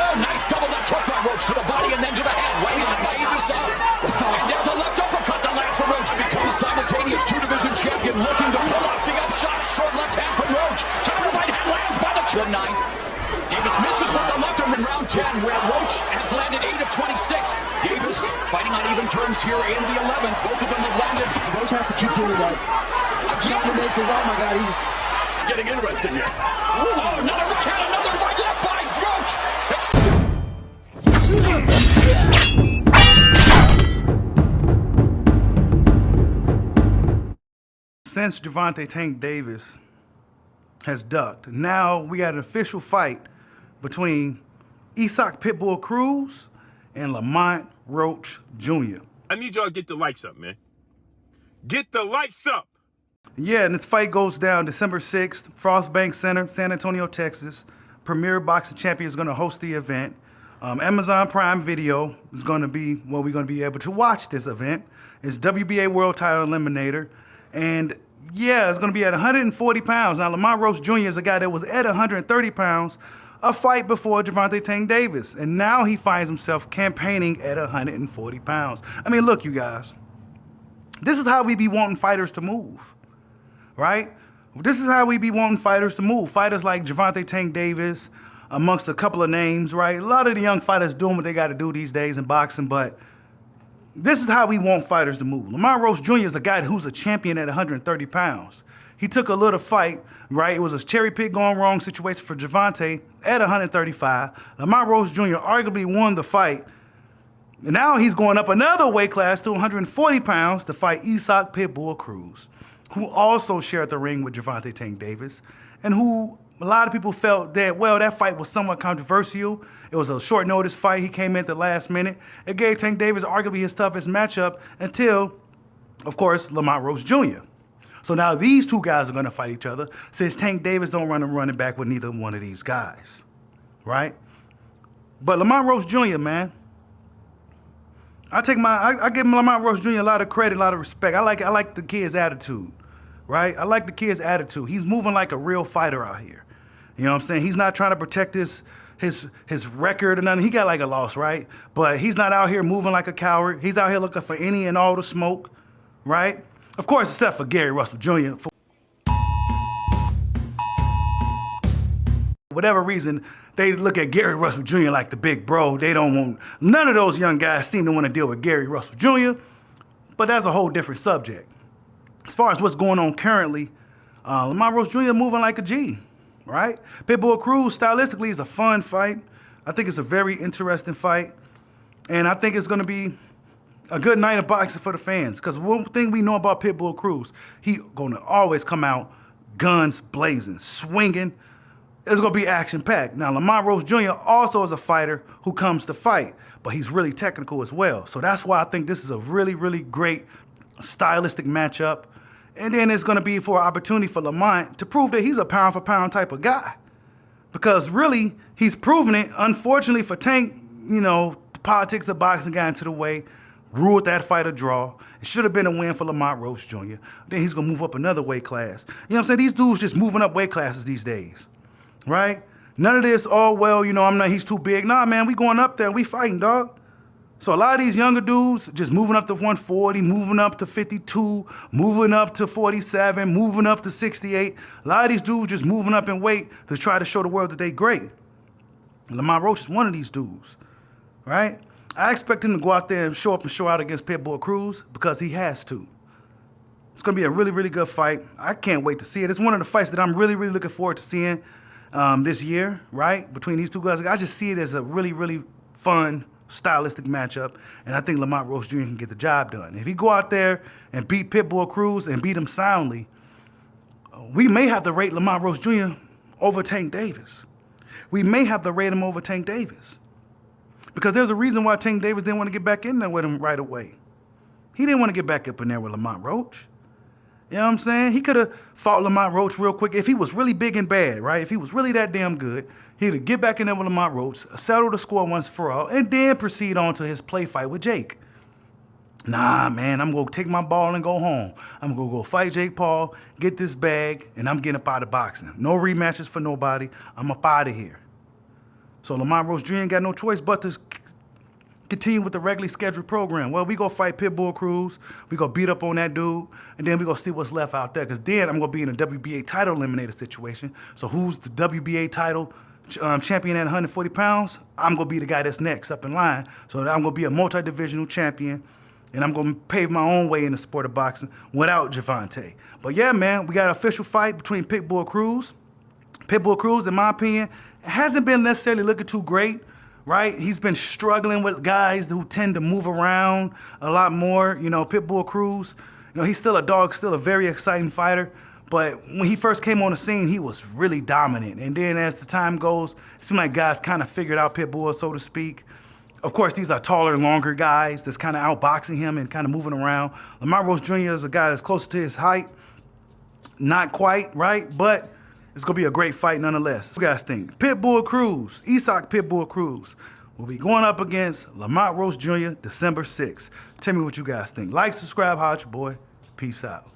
Oh, nice double left hook by Roach to the body and then to the head. Right on by Issac. And there's a left uppercut that lands for Roach to become the simultaneous two-division champion, looking to pull off the upshot. Short left hand from Roach. Counter right hand lands by the ninth. Davis misses with the left arm in round 10, where Roach has landed 8 of 26. Davis fighting on even terms here in the 11th. Both of them have landed. Roach has to keep doing that. Confirmation is, oh my God, he's getting interested here. Oh, another right hand, another right left by Roach. Since Gervonta Tank Davis has ducked, now we got an official fight between Issac Pitbull Cruz and Lamont Roach Jr. I need y'all to get the likes up, man. Get the likes up. Yeah, and this fight goes down December 6th, Frostbank Center, San Antonio, Texas. Premier Boxing Champion is going to host the event. Amazon Prime Video is going to be where we're going to be able to watch this event. It's WBA World Title Eliminator. And yeah, it's going to be at 140 pounds. Now, Lamont Roach Jr. is a guy that was at 130 pounds a fight before Gervonta Tank Davis. And now he finds himself campaigning at 140 pounds. I mean, look, you guys. This is how we be wanting fighters to move, right? This is how we be wanting fighters to move. Fighters like Gervonta Tank Davis, amongst a couple of names, right? A lot of the young fighters doing what they got to do these days in boxing, but this is how we want fighters to move. Lamont Roach Jr. is a guy who's a champion at 130 pounds. He took a little fight, right? It was a cherry pick gone wrong situation for Gervonta at 135. Lamont Roach Jr. arguably won the fight. And now he's going up another weight class to 140 pounds to fight Issac Pitbull Cruz, who also shared the ring with Gervonta Tank Davis, and who a lot of people felt that, well, that fight was somewhat controversial. It was a short notice fight. He came in at the last minute. It gave Tank Davis arguably his toughest matchup until, of course, Lamont Roach Jr. So now these two guys are going to fight each other since Tank Davis don't run a running back with neither one of these guys, right? But Lamont Roach Jr., man, I give Lamont Roach Jr. a lot of credit, a lot of respect. I like the kid's attitude, right? I like the kid's attitude. He's moving like a real fighter out here. You know what I'm saying? He's not trying to protect his record or nothing. He got like a loss, right? But he's not out here moving like a coward. He's out here looking for any and all the smoke, right? Of course, except for Gary Russell Jr. For whatever reason, they look at Gary Russell Jr. like the big bro. They don't want, none of those young guys seem to want to deal with Gary Russell Jr., but that's a whole different subject. As far as what's going on currently, Lamont Roach Jr. moving like a G, right? Pitbull Cruz, stylistically, is a fun fight. I think it's a very interesting fight. And I think it's going to be a good night of boxing for the fans. Because one thing we know about Pitbull Cruz, he going to always come out guns blazing, swinging. It's going to be action-packed. Now, Lamont Roach Jr. also is a fighter who comes to fight, but he's really technical as well. So that's why I think this is a really, really great stylistic matchup. And then it's going to be for an opportunity for Lamont to prove that he's a pound-for-pound type of guy. Because really, he's proven it. Unfortunately for Tank, you know, the politics of boxing got into the way, ruled that fight a draw. It should have been a win for Lamont Roach Jr. Then he's going to move up another weight class. You know what I'm saying? These dudes just moving up weight classes these days, right? None of this, oh, well, you know, he's too big. Nah, man, we going up there. We fighting, dog. So a lot of these younger dudes just moving up to 140, moving up to 52, moving up to 47, moving up to 68. A lot of these dudes just moving up in weight to try to show the world that they great. Lamont Roach is one of these dudes, right? I expect him to go out there and show up and show out against Pitbull Cruz because he has to. It's going to be a really, really good fight. I can't wait to see it. It's one of the fights that I'm really, really looking forward to seeing this year, right? Between these two guys. I just see it as a really, really fun, stylistic matchup, and I think Lamont Roach Jr. can get the job done. If he go out there and beat Pitbull Cruz and beat him soundly, we may have to rate Lamont Roach Jr. over Tank Davis. We may have to rate him over Tank Davis. Because there's a reason why Tank Davis didn't want to get back in there with him right away. He didn't want to get back up in there with Lamont Roach. You know what I'm saying? He could have fought Lamont Roach real quick if he was really big and bad, right? If he was really that damn good, he'd get back in there with Lamont Roach, settle the score once for all, and then proceed on to his play fight with Jake. Nah, man, I'm going to take my ball and go home. I'm going to go fight Jake Paul, get this bag, and I'm getting up out of boxing. No rematches for nobody. I'm up out of here. So Lamont Roach Jr. ain't got no choice but to continue with the regularly scheduled program. Well, we go fight Pitbull Cruz. We go beat up on that dude. And then we go see what's left out there. Because then I'm going to be in a WBA title eliminator situation. So who's the WBA title champion at 140 pounds? I'm going to be the guy that's next up in line. So I'm going to be a multi-divisional champion. And I'm going to pave my own way in the sport of boxing without Gervonta. But yeah, man, we got an official fight between Pitbull Cruz. Pitbull Cruz, in my opinion, hasn't been necessarily looking too great. Right? He's been struggling with guys who tend to move around a lot more. You know, Pitbull Cruz, you know, he's still a dog, still a very exciting fighter. But when he first came on the scene, he was really dominant. And then as the time goes, it seemed like guys kind of figured out Pitbull, so to speak. Of course, these are taller, longer guys that's kind of outboxing him and kind of moving around. Lamont Roach Jr. is a guy that's close to his height. Not quite, right? But it's going to be a great fight nonetheless. What do you guys think? Pitbull Cruz, Issac Pitbull Cruz will be going up against Lamont Roach Jr. December 6th. Tell me what you guys think. Like, subscribe, holla at your boy. Peace out.